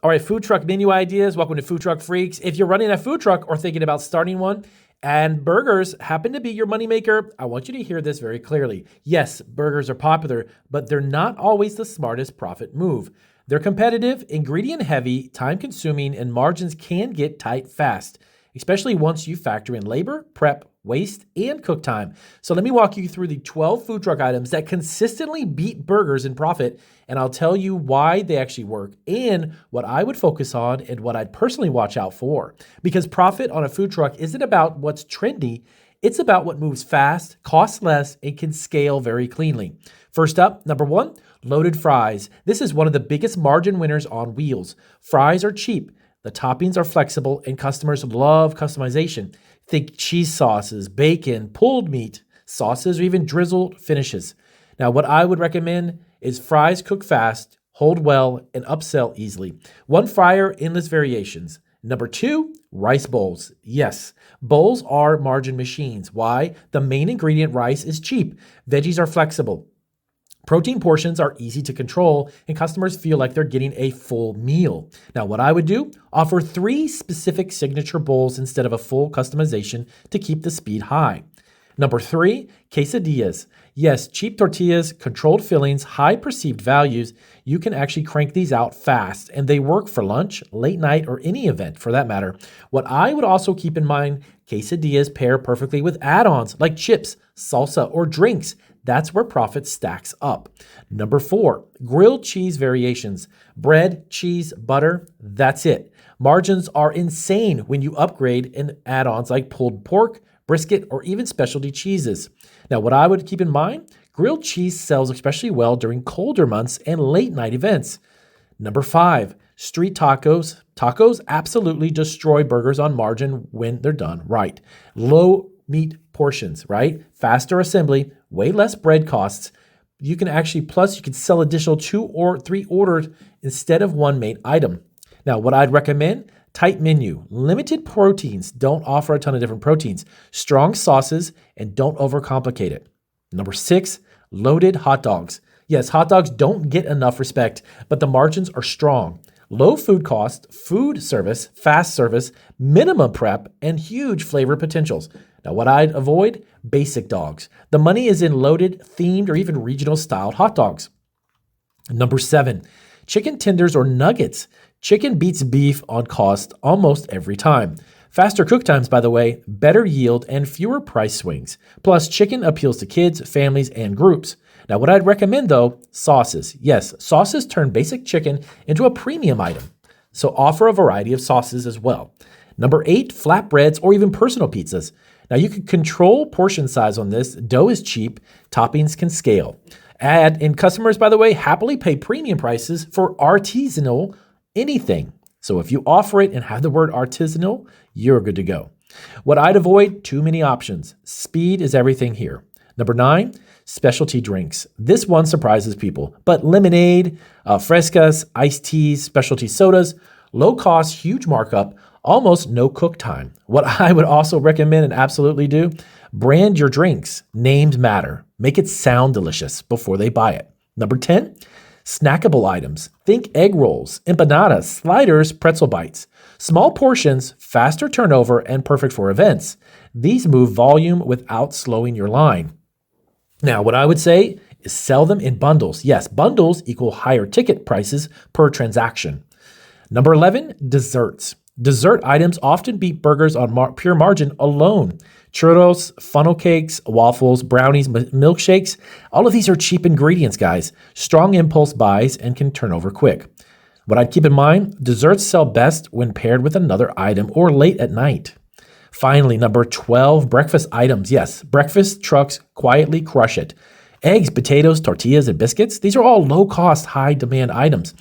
All right, food truck menu ideas. Welcome to Food Truck Freaks. If you're running a food truck or thinking about starting one, and burgers happen to be your moneymaker, I want you to hear this very clearly. Yes, burgers are popular, but they're not always the smartest profit move. They're competitive, ingredient heavy, time consuming, and margins can get tight fast, especially once you factor in labor, prep, waste, and cook time. So let me walk you through the 12 food truck items that consistently beat burgers in profit, and I'll tell you why they actually work and what I would focus on and what I'd personally watch out for. Because profit on a food truck isn't about what's trendy, it's about what moves fast, costs less, and can scale very cleanly. First up, number one, loaded fries. This is one of the biggest margin winners on wheels. Fries are cheap. The toppings are flexible and customers love customization. Think cheese sauces, bacon, pulled meat, sauces, or even drizzled finishes. Now, what I would recommend is fries cook fast, hold well, and upsell easily. One fryer, endless variations. Number two, rice bowls. Yes, bowls are margin machines. Why? The main ingredient, rice, is cheap. Veggies are flexible. Protein portions are easy to control, and customers feel like they're getting a full meal. Now, what I would do, offer 3 specific signature bowls instead of a full customization to keep the speed high. Number 3, quesadillas. Yes, cheap tortillas, controlled fillings, high perceived values. You can actually crank these out fast, and they work for lunch, late night, or any event for that matter. What I would also keep in mind, quesadillas pair perfectly with add-ons like chips, salsa, or drinks. That's where profit stacks up. Number 4, grilled cheese variations. Bread, cheese, butter, that's it. Margins are insane when you upgrade in add-ons like pulled pork, brisket, or even specialty cheeses. Now, what I would keep in mind, grilled cheese sells especially well during colder months and late night events. Number 5, street tacos. Tacos absolutely destroy burgers on margin when they're done right. Low meat portions, right? Faster assembly, way less bread costs. You can actually, plus you can sell additional 2 or 3 orders instead of one main item. Now, what I'd recommend, tight menu, limited proteins, don't offer a ton of different proteins, strong sauces, and don't overcomplicate it. Number 6, loaded hot dogs. Yes, hot dogs don't get enough respect, but the margins are strong. Low food cost, food service, fast service, minimum prep, and huge flavor potentials. Now, what I'd avoid, basic dogs. The money is in loaded, themed, or even regional styled hot dogs. Number 7, chicken tenders or nuggets. Chicken beats beef on cost almost every time. Faster cook times, by the way, better yield, and fewer price swings. Plus, chicken appeals to kids, families, and groups. Now, what I'd recommend though, sauces. Yes, sauces turn basic chicken into a premium item. So offer a variety of sauces as well. Number 8, flatbreads or even personal pizzas. Now you can control portion size on this. Dough is cheap, toppings can scale. And customers, by the way, happily pay premium prices for artisanal anything. So if you offer it and have the word artisanal, you're good to go. What I'd avoid, too many options. Speed is everything here. Number 9, specialty drinks. This one surprises people, but lemonade, frescas, iced teas, specialty sodas, low cost, huge markup, almost no cook time. What I would also recommend and absolutely do, brand your drinks. Names matter. Make it sound delicious before they buy it. Number 10, snackable items. Think egg rolls, empanadas, sliders, pretzel bites. Small portions, faster turnover, and perfect for events. These move volume without slowing your line. Now, what I would say is sell them in bundles. Yes, bundles equal higher ticket prices per transaction. Number 11, desserts. Dessert items often beat burgers on pure margin alone. Churros, funnel cakes, waffles, brownies, milkshakes, all of these are cheap ingredients, guys. Strong impulse buys and can turn over quick. What I'd keep in mind, desserts sell best when paired with another item or late at night. Finally, number 12, breakfast items. Yes, breakfast trucks quietly crush it. Eggs, potatoes, tortillas, and biscuits, these are all low-cost, high-demand items.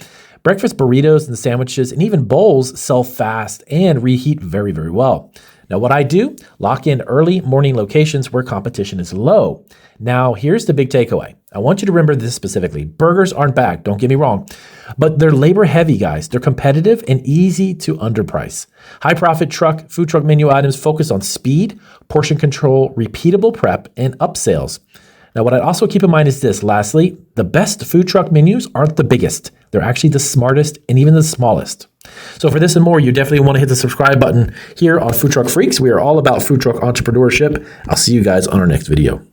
Breakfast burritos and sandwiches and even bowls sell fast and reheat very, very well. Now, what I do, lock in early morning locations where competition is low. Now, here's the big takeaway. I want you to remember this specifically. Burgers aren't bad, don't get me wrong, but they're labor heavy, guys. They're competitive and easy to underprice. High profit food truck menu items focus on speed, portion control, repeatable prep, and upsales. Now, what I'd also keep in mind is this. Lastly, the best food truck menus aren't the biggest. They're actually the smartest and even the smallest. So for this and more, you definitely want to hit the subscribe button here on Food Truck Freaks. We are all about food truck entrepreneurship. I'll see you guys on our next video.